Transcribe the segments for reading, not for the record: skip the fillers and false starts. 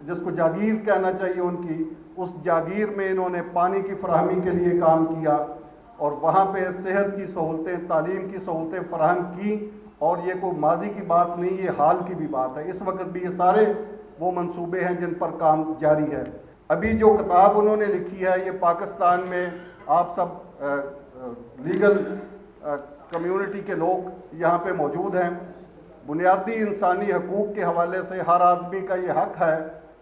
جس کو جاگیر کہنا چاہیے ان کی، اس جاگیر میں انہوں نے پانی کی فراہمی کے لیے کام کیا اور وہاں پہ صحت کی سہولتیں، تعلیم کی سہولتیں فراہم کی، اور یہ کوئی ماضی کی بات نہیں، یہ حال کی بھی بات ہے۔ اس وقت بھی یہ سارے وہ منصوبے ہیں جن پر کام جاری ہے۔ ابھی جو کتاب انہوں نے لکھی ہے، یہ پاکستان میں آپ سب لیگل کمیونٹی کے لوگ یہاں پہ موجود ہیں۔ بنیادی انسانی حقوق کے حوالے سے ہر آدمی کا یہ حق ہے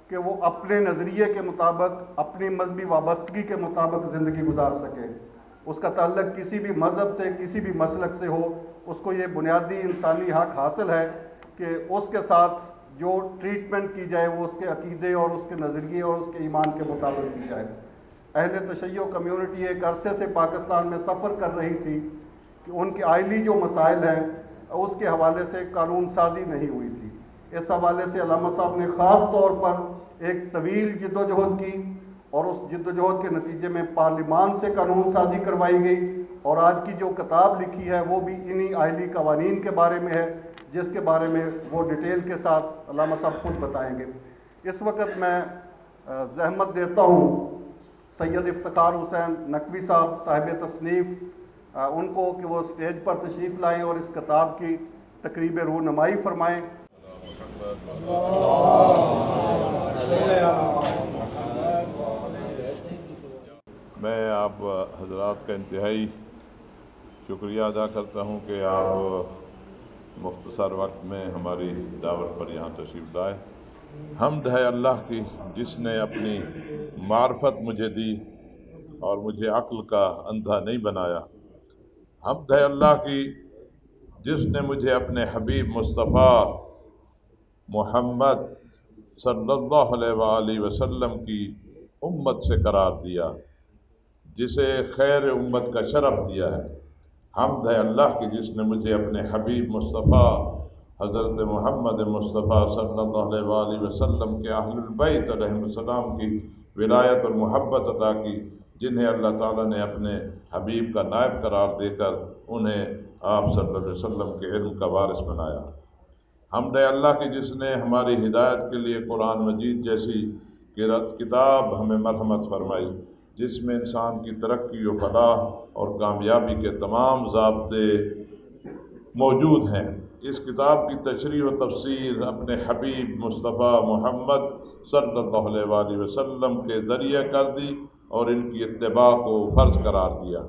کہ وہ اپنے نظریے کے مطابق، اپنی مذہبی وابستگی کے مطابق زندگی گزار سکے۔ اس کا تعلق کسی بھی مذہب سے، کسی بھی مسلک سے ہو، اس کو یہ بنیادی انسانی حق حاصل ہے کہ اس کے ساتھ جو ٹریٹمنٹ کی جائے وہ اس کے عقیدے اور اس کے نظریے اور اس کے ایمان کے مطابق کی جائے۔ اہل تشیع کمیونٹی ایک عرصے سے پاکستان میں سفر کر رہی تھی کہ ان کے آئلی جو مسائل ہیں اس کے حوالے سے قانون سازی نہیں ہوئی تھی۔ اس حوالے سے علامہ صاحب نے خاص طور پر ایک طویل جد و جہد کی، اور اس جد و جہد کے نتیجے میں پارلیمان سے قانون سازی کروائی گئی، اور آج کی جو کتاب لکھی ہے وہ بھی انہی آئلی قوانین کے بارے میں ہے، جس کے بارے میں وہ ڈیٹیل کے ساتھ علامہ صاحب خود بتائیں گے۔ اس وقت میں زحمت دیتا ہوں سید افتخار حسین نقوی صاحب، صاحب تصنیف، ان کو کہ وہ اسٹیج پر تشریف لائیں اور اس کتاب کی تقریب رونمائی فرمائیں۔ میں آپ حضرات کا انتہائی شکریہ ادا کرتا ہوں کہ آپ مختصر وقت میں ہماری دعوت پر یہاں تشریف لائے۔ حمد ہے اللہ کی جس نے اپنی معرفت مجھے دی اور مجھے عقل کا اندھا نہیں بنایا۔ حمد ہے اللہ کی جس نے مجھے اپنے حبیب مصطفیٰ محمد صلی اللہ علیہ وآلہ وسلم کی امت سے قرار دیا، جسے خیر امت کا شرف دیا ہے۔ حمد ہے اللہ کی جس نے مجھے اپنے حبیب مصطفیٰ حضرت محمد مصطفیٰ صلی اللہ علیہ وآلہ وسلم کے اہل البیت علیہ السلام کی ولایت اور محبت عطا کی، جنہیں اللہ تعالیٰ نے اپنے حبیب کا نائب قرار دے کر انہیں آپ صلی اللہ علیہ وسلم کے علم کا وارث بنایا۔ حمد ہے اللہ کی جس نے ہماری ہدایت کے لیے قرآن مجید جیسی کتاب ہمیں مرحمت فرمائی، جس میں انسان کی ترقی و فلاح اور کامیابی کے تمام ضابطے موجود ہیں۔ اس کتاب کی تشریح و تفسیر اپنے حبیب مصطفیٰ محمد صلی اللہ علیہ وآلہ وسلم کے ذریعے کر دی اور ان کی اتباع کو فرض قرار دیا۔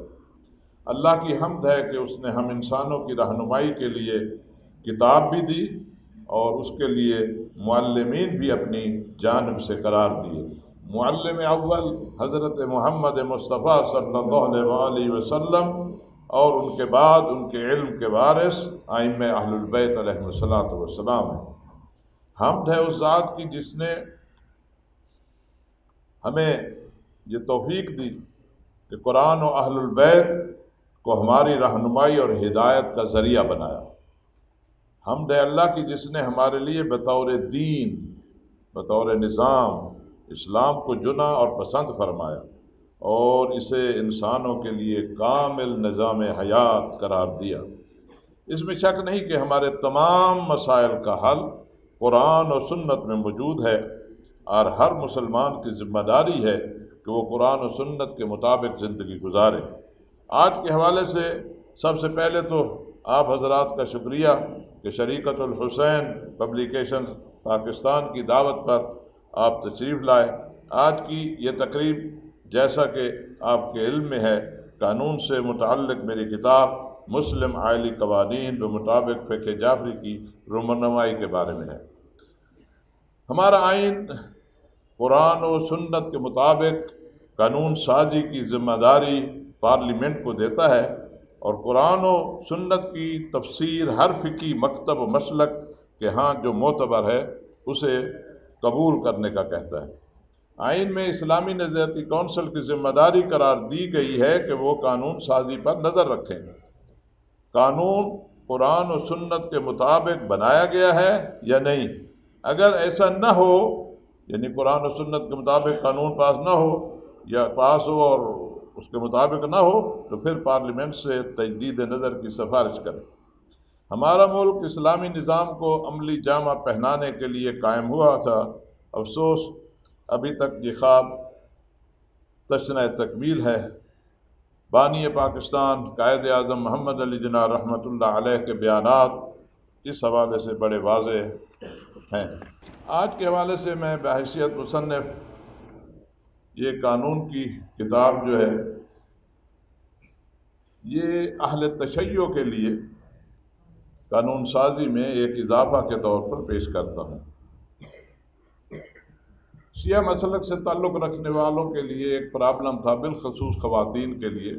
اللہ کی حمد ہے کہ اس نے ہم انسانوں کی رہنمائی کے لیے کتاب بھی دی اور اس کے لیے معلمین بھی اپنی جانب سے قرار دیے۔ معلم اول حضرت محمد مصطفیٰ صلی اللہ علیہ وآلہ وسلم، اور ان کے بعد ان کے علم کے وارث ائمہ اہل البیت علیہ السلام ہیں۔ حمد ہے اس ذات کی جس نے ہمیں یہ توفیق دی کہ قرآن و اہل البیت کو ہماری رہنمائی اور ہدایت کا ذریعہ بنایا۔ حمد ہے اللہ کی جس نے ہمارے لیے بطور دین، بطور نظام اسلام کو چنا اور پسند فرمایا اور اسے انسانوں کے لیے کامل نظام حیات قرار دیا۔ اس میں شک نہیں کہ ہمارے تمام مسائل کا حل قرآن و سنت میں موجود ہے، اور ہر مسلمان کی ذمہ داری ہے کہ وہ قرآن و سنت کے مطابق زندگی گزارے۔ آج کے حوالے سے سب سے پہلے تو آپ حضرات کا شکریہ کہ شریکت الحسین پبلیکیشن پاکستان کی دعوت پر آپ تشریف لائے۔ آج کی یہ تقریب جیسا کہ آپ کے علم میں ہے، قانون سے متعلق میری کتاب مسلم آئلی قوانین بمطابق فقہ جعفری کی رونمائی کے بارے میں ہے۔ ہمارا آئین قرآن و سنت کے مطابق قانون سازی کی ذمہ داری پارلیمنٹ کو دیتا ہے، اور قرآن و سنت کی تفسیر ہر فقہی مکتب و مسلک کے ہاں جو معتبر ہے اسے قبول کرنے کا کہتا ہے۔ آئین میں اسلامی نظریاتی کونسل کی ذمہ داری قرار دی گئی ہے کہ وہ قانون سازی پر نظر رکھیں۔ قانون قرآن و سنت کے مطابق بنایا گیا ہے یا نہیں؟ اگر ایسا نہ ہو، یعنی قرآن و سنت کے مطابق قانون پاس نہ ہو یا پاس ہو اور اس کے مطابق نہ ہو، تو پھر پارلیمنٹ سے تجدید نظر کی سفارش کرے۔ ہمارا ملک اسلامی نظام کو عملی جامہ پہنانے کے لیے قائم ہوا تھا، افسوس ابھی تک یہ خواب تشنہ تکمیل ہے۔ بانی پاکستان قائد اعظم محمد علی جناح رحمۃ اللہ علیہ کے بیانات اس حوالے سے بڑے واضح ہیں۔ آج کے حوالے سے میں بحیثیت مصنف یہ قانون کی کتاب جو ہے یہ اہل تشیع کے لیے قانون سازی میں ایک اضافہ کے طور پر پیش کرتا ہوں۔ شیعہ مسلک سے تعلق رکھنے والوں کے لیے ایک پرابلم تھا، بالخصوص خواتین کے لیے۔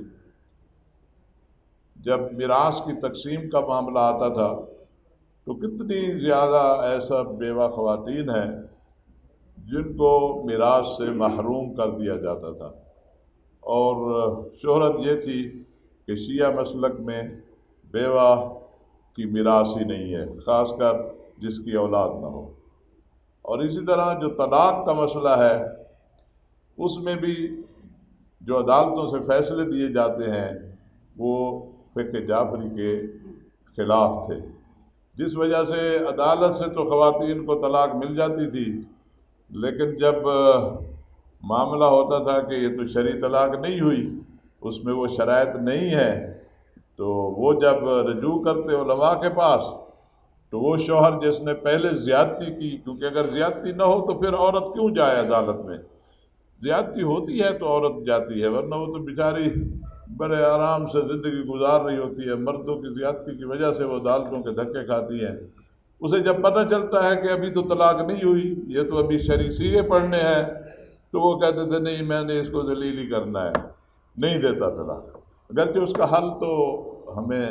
جب میراث کی تقسیم کا معاملہ آتا تھا تو کتنی زیادہ ایسا بیوہ خواتین ہیں جن کو میراث سے محروم کر دیا جاتا تھا، اور شہرت یہ تھی کہ شیعہ مسلک میں بیوہ کی میراث ہی نہیں ہے، خاص کر جس کی اولاد نہ ہو۔ اور اسی طرح جو طلاق کا مسئلہ ہے اس میں بھی جو عدالتوں سے فیصلے دیے جاتے ہیں وہ فقہ جعفری کے خلاف تھے، جس وجہ سے عدالت سے تو خواتین کو طلاق مل جاتی تھی، لیکن جب معاملہ ہوتا تھا کہ یہ تو شرعی طلاق نہیں ہوئی، اس میں وہ شرائط نہیں ہے، تو وہ جب رجوع کرتے علماء کے پاس تو وہ شوہر جس نے پہلے زیادتی کی، کیونکہ اگر زیادتی نہ ہو تو پھر عورت کیوں جائے عدالت میں؟ زیادتی ہوتی ہے تو عورت جاتی ہے، ورنہ وہ تو بیچاری بڑے آرام سے زندگی گزار رہی ہوتی ہے۔ مردوں کی زیادتی کی وجہ سے وہ عدالتوں کے دھکے کھاتی ہیں۔ اسے جب پتہ چلتا ہے کہ ابھی تو طلاق نہیں ہوئی، یہ تو ابھی شرعی سیغے پڑھنے ہیں، تو وہ کہتے تھے نہیں میں نے اس کو ذلیل ہی کرنا ہے، نہیں دیتا طلاق۔ اگرچہ اس کا حل تو ہمیں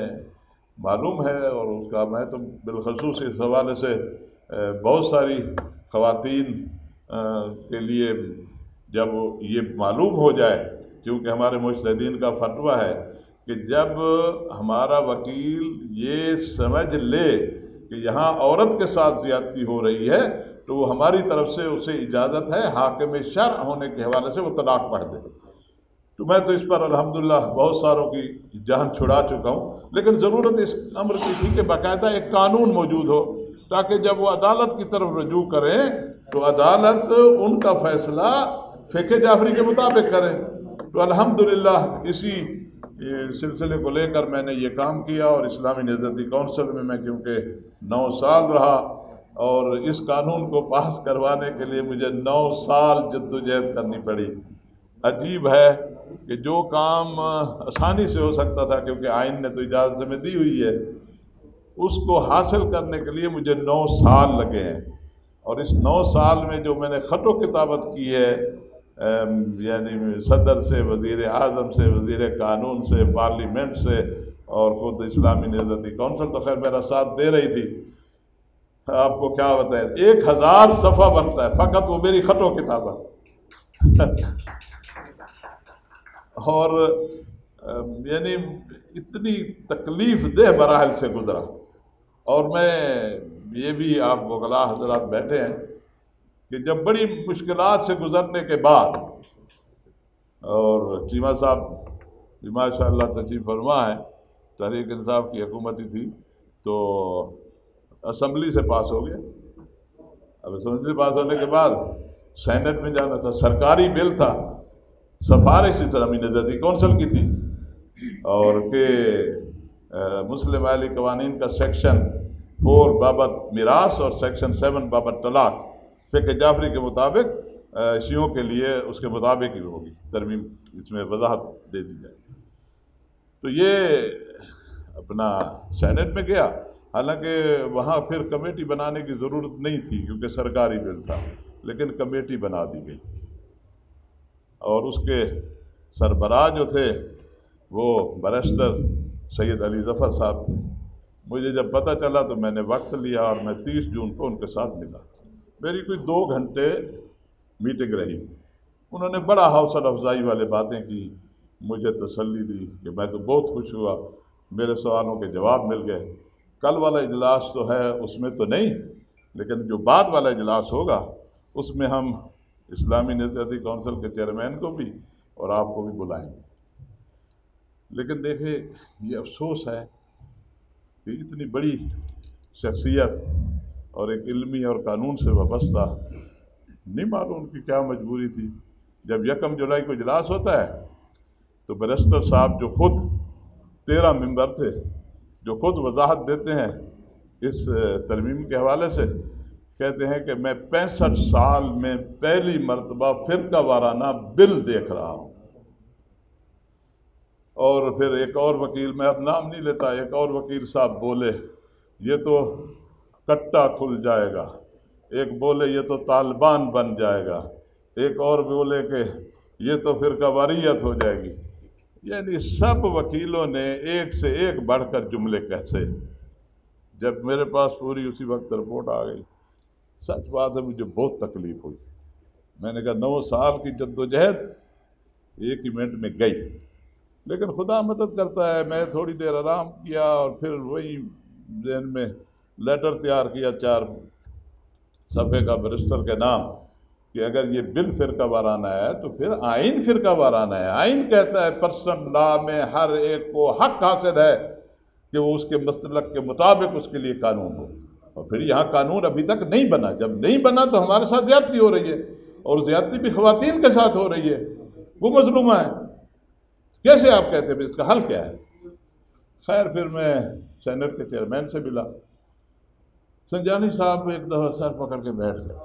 معلوم ہے، اور اس کا میں تو بالخصوص اس حوالے سے بہت ساری خواتین کے لیے جب یہ معلوم ہو جائے، کیونکہ ہمارے مجتہدین کا فتویٰ ہے کہ جب ہمارا وکیل یہ سمجھ لے کہ یہاں عورت کے ساتھ زیادتی ہو رہی ہے تو وہ ہماری طرف سے اسے اجازت ہے حاکم شرع ہونے کے حوالے سے وہ طلاق پڑھ دے۔ تو میں تو اس پر الحمدللہ بہت ساروں کی جان چھڑا چکا ہوں، لیکن ضرورت اس امر کی تھی کہ باقاعدہ ایک قانون موجود ہو تاکہ جب وہ عدالت کی طرف رجوع کریں تو عدالت ان کا فیصلہ فقہ جعفری کے مطابق کرے۔ تو الحمدللہ اسی سلسلے کو لے کر میں نے یہ کام کیا، اور اسلامی نہضتی کونسل میں میں کیونکہ 9 سال رہا، اور اس قانون کو پاس کروانے کے لیے مجھے 9 سال جدوجہد کرنی پڑی۔ عجیب ہے کہ جو کام آسانی سے ہو سکتا تھا، کیونکہ آئین نے تو اجازت ہمیں دی ہوئی ہے، اس کو حاصل کرنے کے لیے مجھے 9 سال لگے ہیں۔ اور اس 9 سال میں جو میں نے خط و کتابت کی ہے، یعنی صدر سے، وزیر اعظم سے، وزیر قانون سے، پارلیمنٹ سے، اور خود اسلامی نہضتی کونسل تو خیر میرا ساتھ دے رہی تھی۔ آپ کو کیا بتائیں، 1000 صفحہ بنتا ہے فقط وہ میری خط و کتابت اور یعنی اتنی تکلیف دہ مراحل سے گزرا۔ اور میں یہ بھی آپ وکلاء حضرات بیٹھے ہیں کہ جب بڑی مشکلات سے گزرنے کے بعد، اور چیمہ صاحب بھی ماشاء اللہ تشریف فرما ہے، تحریک انصاف کی حکومت ہی تھی، تو اسمبلی سے پاس ہو گیا۔ اب اسمبلی سے پاس ہونے کے بعد سینٹ میں جانا تھا، سرکاری بل تھا، سفارش اسلامی نہضتی کونسل کی تھی، اور کہ مسلم اہلی قوانین کا سیکشن 4 بابت میراث اور سیکشن 7 بابت طلاق فقہ جعفری کے مطابق شیعوں کے لیے اس کے مطابق ہی ہوگی، ترمیم اس میں وضاحت دے دی جائے۔ تو یہ اپنا سینٹ میں گیا، حالانکہ وہاں پھر کمیٹی بنانے کی ضرورت نہیں تھی کیونکہ سرکاری بل تھا، لیکن کمیٹی بنا دی گئی، اور اس کے سربراہ جو تھے وہ بیرسٹر سید علی ظفر صاحب تھے۔ مجھے جب پتہ چلا تو میں نے وقت لیا اور میں 30 جون کو ان کے ساتھ ملا۔ میری کوئی 2 گھنٹے میٹنگ رہی، انہوں نے بڑا حوصلہ افزائی والے باتیں کی، مجھے تسلی دی کہ میں تو بہت خوش ہوا، میرے سوالوں کے جواب مل گئے۔ کل والا اجلاس تو ہے اس میں تو نہیں، لیکن جو بعد والا اجلاس ہوگا اس میں ہم اسلامی نہضتی کونسل کے چیئرمین کو بھی اور آپ کو بھی بلائیں گے۔ لیکن دیکھیں یہ افسوس ہے کہ اتنی بڑی شخصیت اور ایک علمی اور قانون سے وابستہ نہیں معلوم ان کی کیا مجبوری تھی۔ جب 1 جولائی کو اجلاس ہوتا ہے تو بیرسٹر صاحب جو خود 13 ممبر تھے، جو خود وضاحت دیتے ہیں اس ترمیم کے حوالے سے، کہتے ہیں کہ میں 65 سال میں پہلی مرتبہ فرقہ وارانہ بل دیکھ رہا ہوں۔ اور پھر ایک اور وکیل، میں اب نام نہیں لیتا، ایک اور وکیل صاحب بولے یہ تو کٹا کھل جائے گا، ایک بولے یہ تو طالبان بن جائے گا، ایک اور بولے کہ یہ تو فرقہ واریت ہو جائے گی۔ یعنی سب وکیلوں نے ایک سے ایک بڑھ کر جملے کیسے۔ جب میرے پاس پوری اسی وقت رپورٹ آ گئی، سچ بات ہے مجھے بہت تکلیف ہوئی۔ میں نے کہا 9 سال کی جدوجہد 1 منٹ میں گئی، لیکن خدا مدد کرتا ہے۔ میں تھوڑی دیر آرام کیا اور پھر وہی ذہن میں لیٹر تیار کیا 4 صفحے کا بیرسٹر کے نام، کہ اگر یہ بل فرقہ وارانہ ہے تو پھر آئین فرقہ وارانہ ہے۔ آئین کہتا ہے پرسنل لا میں ہر ایک کو حق حاصل ہے کہ وہ اس کے مسلک کے مطابق اس کے لیے قانون ہو، اور پھر یہاں قانون ابھی تک نہیں بنا۔ جب نہیں بنا تو ہمارے ساتھ زیادتی ہو رہی ہے، اور زیادتی بھی خواتین کے ساتھ ہو رہی ہے، وہ مظلومہ ہیں۔ کیسے آپ کہتے ہیں اس کا حل کیا ہے؟ خیر پھر میں سینٹ کے چیئرمین سے ملا۔ سنجانی صاحب ایک دفعہ سر پکڑ کے بیٹھ گئے،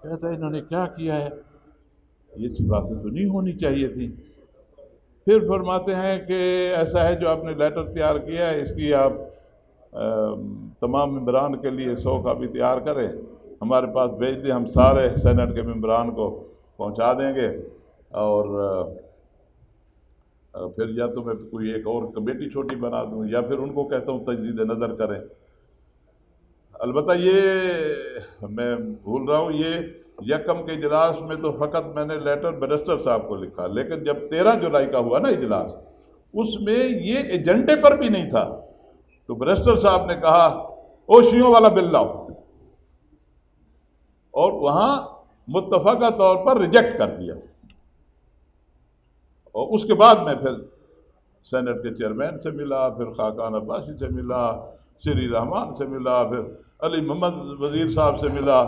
کہتا ہے انہوں نے کیا کیا ہے، یہ سی باتیں تو نہیں ہونی چاہیے تھی۔ پھر فرماتے ہیں کہ ایسا ہے جو آپ نے لیٹر تیار کیا ہے، اس کی آپ تمام ممبران کے لیے 100 کاپی تیار کریں، ہمارے پاس بھیج دیں، ہم سارے سینٹ کے ممبران کو پہنچا دیں گے، اور پھر یا تو میں کوئی ایک اور کمیٹی چھوٹی بنا دوں، یا پھر ان کو کہتا ہوں تجدید نظر کریں۔ البتہ یہ میں بھول رہا ہوں، یہ 1 کے اجلاس میں تو فقط میں نے لیٹر بیرسٹر صاحب کو لکھا، لیکن جب 13 جولائی کا ہوا نا اجلاس، اس میں یہ ایجنڈے پر بھی نہیں تھا، تو بیرسٹر صاحب نے کہا اوشیوں والا بل لاؤ، اور وہاں متفقہ طور پر ریجیکٹ کر دیا۔ اور اس کے بعد میں پھر سینٹ کے چیئرمین سے ملا، پھر خاقان عباسی سے ملا، سری رحمان سے ملا، پھر علی محمد وزیر صاحب سے ملا۔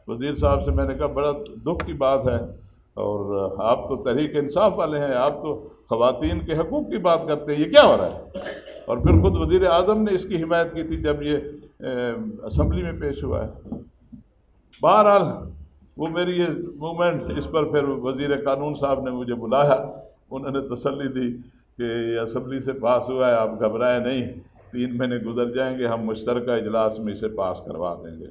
وزیر صاحب سے میں نے کہا بڑا دکھ کی بات ہے، اور آپ تو تحریک انصاف والے ہیں، آپ تو خواتین کے حقوق کی بات کرتے ہیں، یہ کیا ہو رہا ہے؟ اور پھر خود وزیر اعظم نے اس کی حمایت کی تھی جب یہ اسمبلی میں پیش ہوا ہے۔ بہرحال وہ میری یہ موومنٹ، اس پر پھر وزیر قانون صاحب نے مجھے بلایا، انہوں نے تسلی دی کہ یہ اسمبلی سے پاس ہوا ہے، آپ گھبرائیں نہیں، 3 مہینے گزر جائیں گے، ہم مشترکہ اجلاس میں اسے پاس کروا دیں گے۔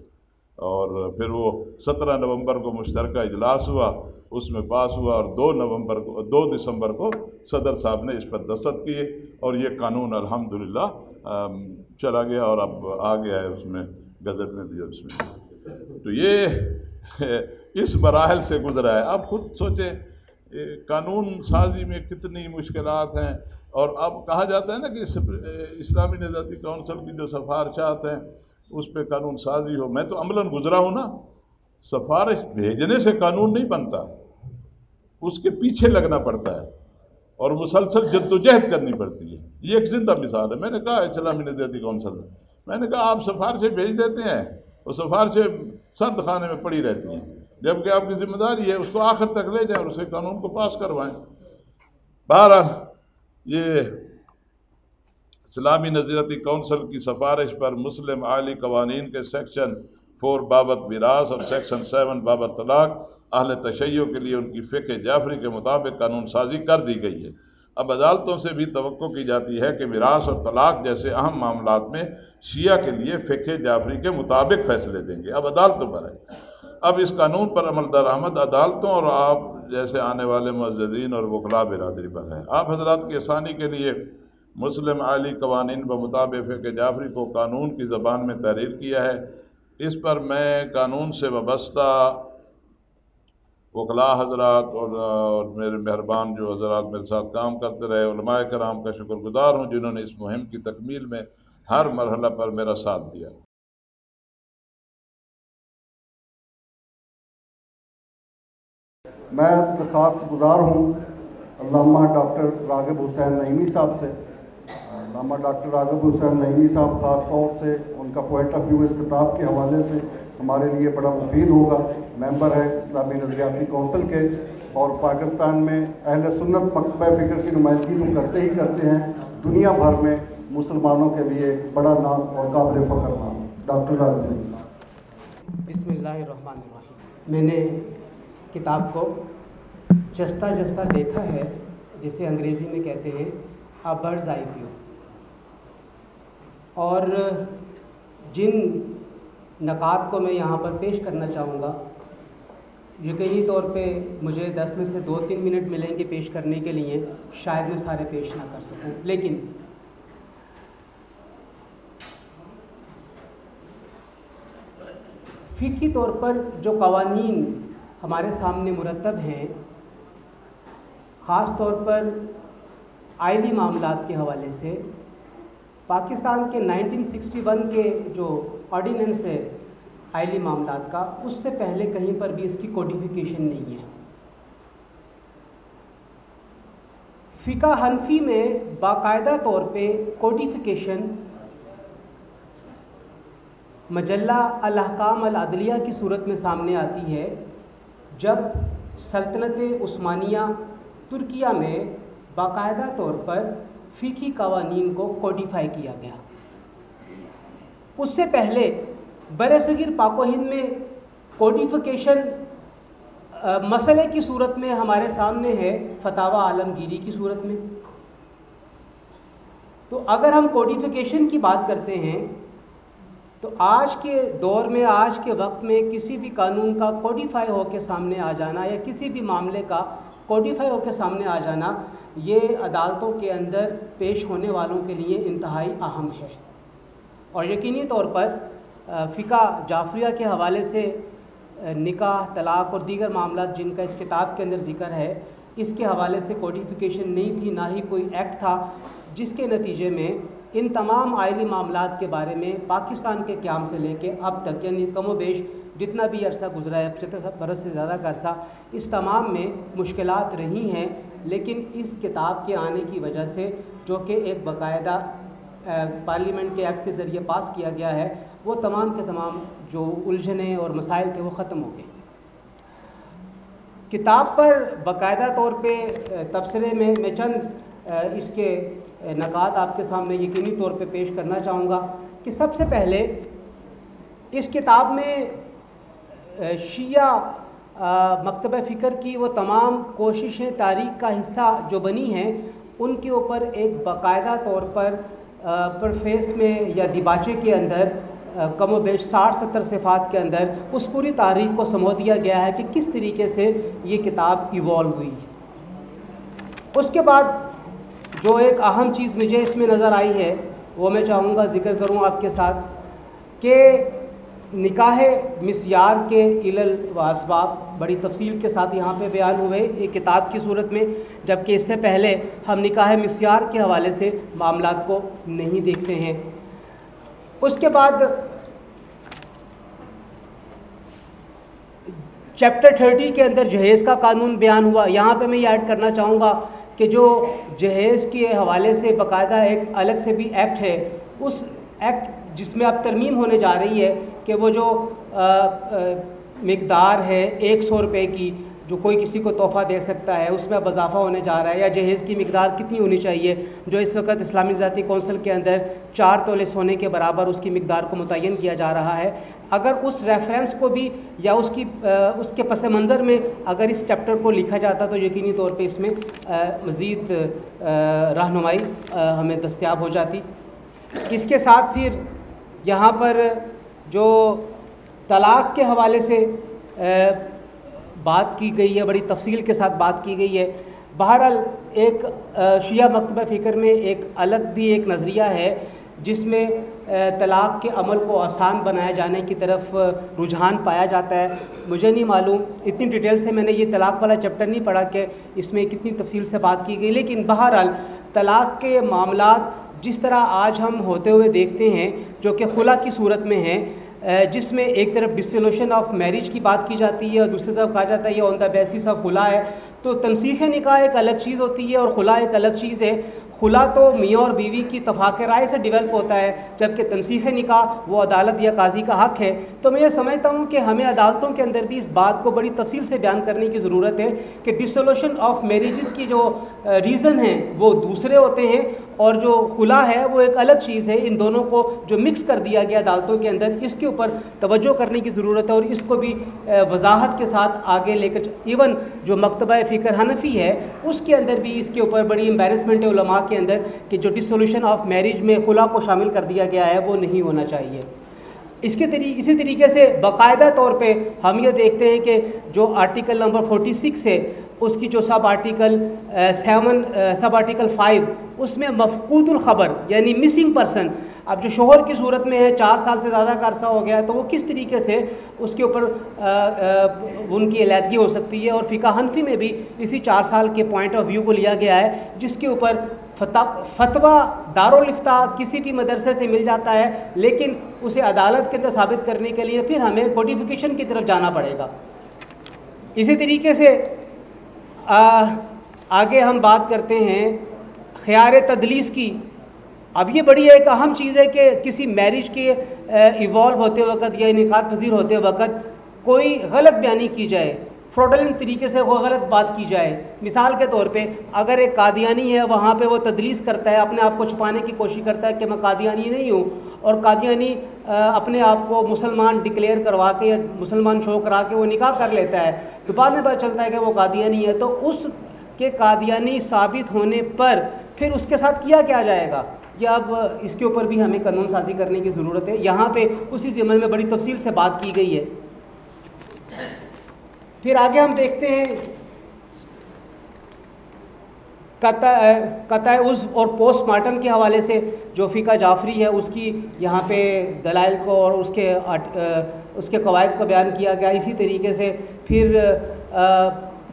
اور پھر وہ 17 نومبر کو مشترکہ اجلاس ہوا، اس میں پاس ہوا، اور 2 دسمبر کو صدر صاحب نے اس پر دستخط کیے، اور یہ قانون الحمدللہ چلا گیا، اور اب آ گیا ہے اس میں گزٹ میں بھی، اس میں۔ تو یہ اس مراحل سے گزرا ہے۔ اب خود سوچیں قانون سازی میں کتنی مشکلات ہیں، اور اب کہا جاتا ہے نا کہ اسلامی نظاتی کونسل کی جو سفارشات ہیں اس پہ قانون سازی ہو۔ میں تو عملاً گزرا ہوں نا، سفارش بھیجنے سے قانون نہیں بنتا، اس کے پیچھے لگنا پڑتا ہے اور مسلسل جدوجہد کرنی پڑتی ہے۔ یہ ایک زندہ مثال ہے۔ میں نے کہا اسلامی نظاتی کونسل میں نے کہا آپ سفارشیں بھیج دیتے ہیں، وہ سفارشیں سرد خانے میں پڑی رہتی ہیں، جبکہ آپ کی ذمہ داری ہے اس کو آخر تک لے جائیں اور اسے قانون کو پاس کروائیں۔ بہرحال یہ اسلامی نظریاتی کونسل کی سفارش پر مسلم عالی قوانین کے سیکشن 4 بابت میراث اور سیکشن 7 بابت طلاق اہل تشیع کے لیے ان کی فقہ جعفری کے مطابق قانون سازی کر دی گئی ہے۔ اب عدالتوں سے بھی توقع کی جاتی ہے کہ میراث اور طلاق جیسے اہم معاملات میں شیعہ کے لیے فقہ جعفری کے مطابق فیصلے دیں گے۔ اب عدالتوں پر ہے، اب اس قانون پر عمل درآمد عدالتوں اور آپ جیسے آنے والے معززین اور وکلاء برادری پر ہے۔ آپ حضرات کی آسانی کے لیے مسلم عالی قوانین بمطابق فقہ جعفری کو قانون کی زبان میں تحریر کیا ہے۔ اس پر میں قانون سے وابستہ وکلاء حضرات اور میرے مہربان جو حضرات میرے ساتھ کام کرتے رہے علماء کرام کا شکر گزار ہوں، جنہوں نے اس مہم کی تکمیل میں ہر مرحلہ پر میرا ساتھ دیا۔ میں درخواست گزار ہوں علامہ ڈاکٹر راغب حسین نعیمی صاحب سے۔ علامہ ڈاکٹر راغب حسین نعیمی صاحب خاص طور سے ان کا پوائنٹ آف ویو اس کتاب کے حوالے سے ہمارے لیے بڑا مفید ہوگا۔ ممبر ہیں اسلامی نظریاتی کونسل کے، اور پاکستان میں اہل سنت مکتبہ فکر کی نمائندگی تو کرتے ہی کرتے ہیں، دنیا بھر میں مسلمانوں کے لیے بڑا نام اور قابل فخر نام ڈاکٹر راغب نعیم صاحب۔ بسم اللہ الرحمن الرحیم۔ میں نے کتاب کو جستہ جستہ دیکھا ہے، جسے انگریزی میں کہتے ہیں اے برڈز آئی ویو، اور جن نکات کو میں یہاں پر پیش کرنا چاہوں گا، یقینی طور پہ مجھے 10 میں سے 2-3 منٹ ملیں گے پیش کرنے کے لیے، شاید میں سارے پیش نہ کر سکوں، لیکن فقہی طور پر جو قوانین ہمارے سامنے مرتب ہیں، خاص طور پر آئلی معاملات کے حوالے سے، پاکستان کے 1961 کے جو آرڈیننس ہے آئلی معاملات کا، اس سے پہلے کہیں پر بھی اس کی کوڈیفیکیشن نہیں ہے۔ فقہ حنفی میں باقاعدہ طور پہ کوڈیفیکیشن مجلہ الاحکام العدلیہ کی صورت میں سامنے آتی ہے، جب سلطنت عثمانیہ ترکیہ میں باقاعدہ طور پر فقہی قوانین کو کوڈیفائی کیا گیا۔ اس سے پہلے برصغیر پاک و ہند میں کوڈیفیکیشن مسئلے کی صورت میں ہمارے سامنے ہے، فتاوی عالمگیری کی صورت میں۔ تو اگر ہم کوڈیفیکیشن کی بات کرتے ہیں تو آج کے دور میں، آج کے وقت میں کسی بھی قانون کا کوڈیفائی ہو کے سامنے آ جانا، یا کسی بھی معاملے کا کوڈیفائی ہو کے سامنے آ جانا، یہ عدالتوں کے اندر پیش ہونے والوں کے لیے انتہائی اہم ہے۔ اور یقینی طور پر فقہ جعفریہ کے حوالے سے نکاح، طلاق اور دیگر معاملات جن کا اس کتاب کے اندر ذکر ہے، اس کے حوالے سے کوڈیفیکیشن نہیں تھی، نہ ہی کوئی ایکٹ تھا، جس کے نتیجے میں ان تمام آئلی معاملات کے بارے میں پاکستان کے قیام سے لے کے اب تک، یعنی کم و بیش جتنا بھی عرصہ گزرا ہے، 75 برس سے زیادہ کا عرصہ، اس تمام میں مشکلات رہی ہیں۔ لیکن اس کتاب کے آنے کی وجہ سے، جو کہ ایک باقاعدہ پارلیمنٹ کے ایکٹ کے ذریعے پاس کیا گیا ہے، وہ تمام کے تمام جو الجھنیں اور مسائل تھے وہ ختم ہو گئے۔ کتاب پر باقاعدہ طور پہ تبصرے میں چند اس کے نکات آپ کے سامنے یقینی طور پہ پیش کرنا چاہوں گا کہ سب سے پہلے اس کتاب میں شیعہ مکتبہ فکر کی وہ تمام کوششیں تاریخ کا حصہ جو بنی ہیں، ان کے اوپر ایک باقاعدہ طور پر پرفیس میں یا دیباچے کے اندر کم و بیش 60-70 صفحات کے اندر اس پوری تاریخ کو سمو دیا گیا ہے کہ کس طریقے سے یہ کتاب ایوالو ہوئی۔ اس کے بعد جو ایک اہم چیز مجھے اس میں نظر آئی ہے، وہ میں چاہوں گا ذکر کروں آپ کے ساتھ، کہ نکاح مسیار کے علل و اسباب بڑی تفصیل کے ساتھ یہاں پہ بیان ہوئے ایک کتاب کی صورت میں، جبکہ اس سے پہلے ہم نکاح مسیار کے حوالے سے معاملات کو نہیں دیکھتے ہیں۔ اس کے بعد چیپٹر 30 کے اندر جہیز کا قانون بیان ہوا۔ یہاں پہ میں یہ ایڈ کرنا چاہوں گا کہ جو جہیز کے حوالے سے باقاعدہ ایک الگ سے بھی ایکٹ ہے، اس ایکٹ جس میں اب ترمیم ہونے جا رہی ہے کہ وہ جو مقدار ہے 100 روپے کی جو کوئی کسی کو تحفہ دے سکتا ہے، اس میں اب اضافہ ہونے جا رہا ہے، یا جہیز کی مقدار کتنی ہونی چاہیے، جو اس وقت اسلامی ذاتی کونسل کے اندر 4 تولے سونے کے برابر اس کی مقدار کو متعین کیا جا رہا ہے۔ اگر اس ریفرنس کو بھی یا اس کے پس منظر میں اگر اس چیپٹر کو لکھا جاتا تو یقینی طور پہ اس میں مزید رہنمائی ہمیں دستیاب ہو جاتی۔ اس کے ساتھ پھر یہاں پر جو طلاق کے حوالے سے بات کی گئی ہے، بڑی تفصیل کے ساتھ بات کی گئی ہے۔ بہرحال ایک شیعہ مکتبہ فکر میں ایک الگ بھی ایک نظریہ ہے جس میں طلاق کے عمل کو آسان بنائے جانے کی طرف رجحان پایا جاتا ہے۔ مجھے نہیں معلوم، اتنی ڈیٹیل سے میں نے یہ طلاق والا چیپٹر نہیں پڑھا کہ اس میں کتنی تفصیل سے بات کی گئی، لیکن بہرحال طلاق کے معاملات جس طرح آج ہم ہوتے ہوئے دیکھتے ہیں، جو کہ خلا کی صورت میں ہیں، جس میں ایک طرف ڈسولوشن آف میرج کی بات کی جاتی ہے اور دوسری طرف کہا جاتا ہے یہ آن دا بیسس آف خلا ہے، تو تنسیخ نکاح ایک الگ چیز ہوتی ہے اور خلا ایک الگ چیز ہے۔ خلا تو میاں اور بیوی کی اتفاق رائے سے ڈیولپ ہوتا ہے، جبکہ تنسیخ نکاح وہ عدالت یا قاضی کا حق ہے تو میں یہ سمجھتا ہوں کہ ہمیں عدالتوں کے اندر بھی اس بات کو بڑی تفصیل سے بیان کرنے کی ضرورت ہے کہ ڈسولوشن آف میریجز کی جو ریزن ہیں وہ دوسرے ہوتے ہیں اور جو خلا ہے وہ ایک الگ چیز ہے. ان دونوں کو جو مکس کر دیا گیا عدالتوں کے اندر, اس کے اوپر توجہ کرنے کی ضرورت ہے اور اس کو بھی وضاحت کے ساتھ آگے لے کر. ایون جو مکتبہ فکر حنفی ہے اس کے اندر بھی اس کے اوپر بڑی امبیرسمنٹ ہے علماء کے اندر کہ جو ڈسولوشن آف میرج میں خلا کو شامل کر دیا گیا ہے وہ نہیں ہونا چاہیے. اسی طریقے سے باقاعدہ طور پہ ہم یہ دیکھتے ہیں کہ جو آرٹیکل نمبر 46 ہے اس کی جو سب آرٹیکل 5 اس میں مفقود الخبر یعنی مسنگ پرسن, اب جو شوہر کی صورت میں ہے 4 سال سے زیادہ کا عرصہ ہو گیا تو وہ کس طریقے سے اس کے اوپر ان کی علیحدگی ہو سکتی ہے. اور فقہ حنفی میں بھی اسی 4 سال کے پوائنٹ آف ویو کو لیا گیا ہے جس کے اوپر فتویٰ دارالفتاء کسی بھی مدرسے سے مل جاتا ہے لیکن اسے عدالت کے اندر ثابت کرنے کے لیے پھر ہمیں کوڈیفیکیشن کی طرف جانا پڑے گا. اسی طریقے سے آگے ہم بات کرتے ہیں خیار تدلیس کی. اب یہ بڑی ایک اہم چیز ہے کہ کسی میرج کے ایوالو ہوتے وقت یا انعقاد پذیر ہوتے وقت کوئی غلط بیانی کی جائے, فراڈلنٹ طریقے سے وہ غلط بات کی جائے. مثال کے طور پہ اگر ایک قادیانی ہے وہاں پہ وہ تدلیس کرتا ہے, اپنے آپ کو چھپانے کی کوشش کرتا ہے کہ میں قادیانی نہیں ہوں, اور قادیانی اپنے آپ کو مسلمان ڈکلیئر کروا کے یا مسلمان شو کرا کے وہ نکاح کر لیتا ہے, تو بعد میں پتہ چلتا ہے کہ وہ قادیانی ہے, تو اس کے قادیانی ثابت ہونے پر پھر اس کے ساتھ کیا جائے گا. یا اب اس کے اوپر بھی ہمیں قانون سازی کرنے کی ضرورت ہے. یہاں پہ اسی ضمن میں بڑی تفصیل سے بات کی گئی ہے. پھر آگے ہم دیکھتے ہیں قطع عضو اور پوسٹ مارٹم کے حوالے سے جو فقہ جعفری ہے اس کی یہاں پہ دلائل کو اور اس کے قواعد کو بیان کیا گیا. اسی طریقے سے پھر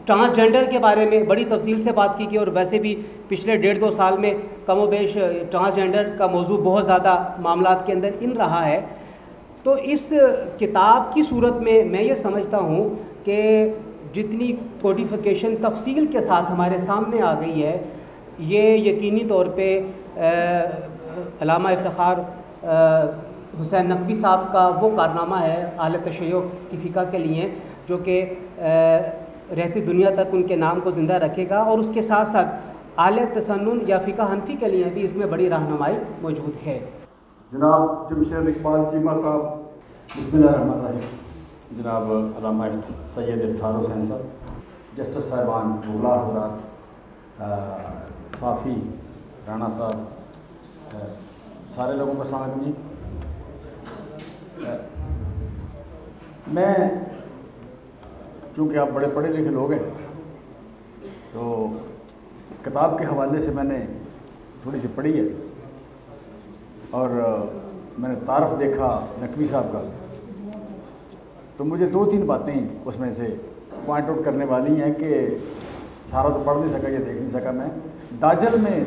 ٹرانسجنڈر کے بارے میں بڑی تفصیل سے بات کی گئی, اور ویسے بھی پچھلے 1.5-2 سال میں کم و بیش ٹرانسجنڈر کا موضوع بہت زیادہ معاملات کے اندر ان رہا ہے. تو اس کتاب کی صورت میں یہ سمجھتا ہوں کہ جتنی کوڈیفیکیشن تفصیل کے ساتھ ہمارے سامنے آ گئی ہے یہ یقینی طور پہ علامہ افتخار حسین نقوی صاحب کا وہ کارنامہ ہے اہل تشیع کی فقہ کے لیے جو کہ رہتی دنیا تک ان کے نام کو زندہ رکھے گا, اور اس کے ساتھ ساتھ اہل تسنن یا فقہ حنفی کے لیے بھی اس میں بڑی رہنمائی موجود ہے. جناب جمشید اقبال چیمہ صاحب. بسم اللہ الرحمن الرحیم. جناب علامہ سید افتخار حسین صاحب, جسٹس صاحبان, مغلا حضرات, صافی رانا صاحب, سارے لوگوں کو السلام علیکم. جی میں چونکہ آپ بڑے پڑھے لکھے لوگ ہیں تو کتاب کے حوالے سے میں نے تھوڑی سی پڑھی ہے اور میں نے تعارف دیکھا نقوی صاحب کا, تو مجھے 2-3 باتیں اس میں سے پوائنٹ آؤٹ کرنے والی ہیں کہ سارا تو پڑھ نہیں سکا یا دیکھ نہیں سکا میں. داجل میں